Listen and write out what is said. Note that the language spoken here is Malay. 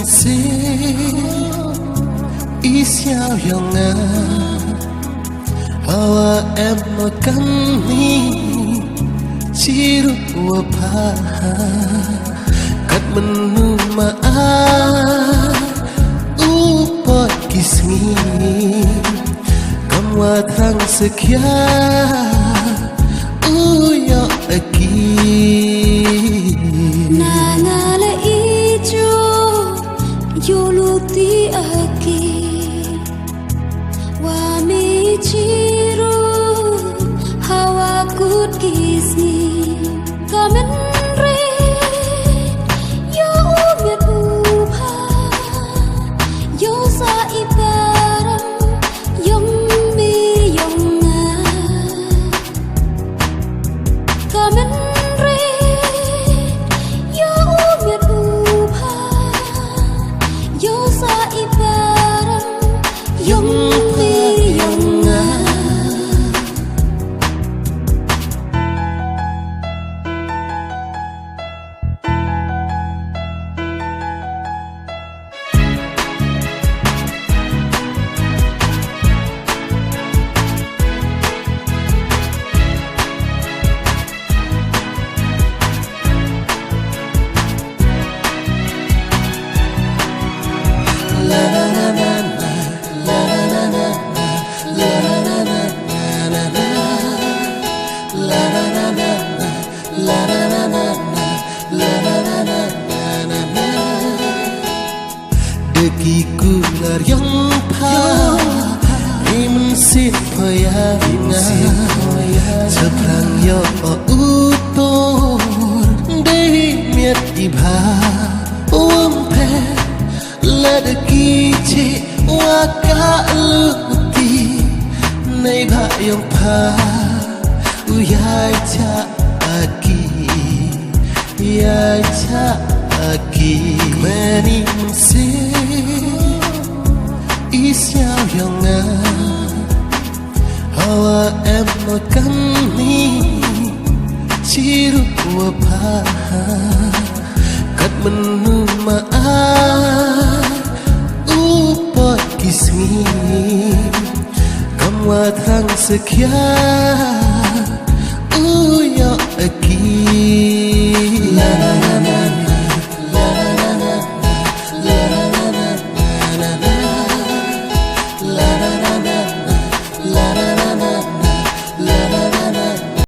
sing isiao yang hawa em kami ciru wapa kat menuma upot kismi kamwa thang sekian uyo aki nangala ijo yoluti aki wami ciru hawa kut kisni kamen re yo umiat ubha yo sa ibaram yong mi yong nga kamen re yo umiat ubha yo sa ibaram yong mi yong nga degiku lar yang pa imen sit payanga sebrang yo utur dehi miat ibha umpe ladeki ci waka luti nei bha yang pa uyai cha aki ya cha aki meni sing isiao yang hawa em kami ciru wapa kat menuma upot kismi kamwa thang sekian uyo aki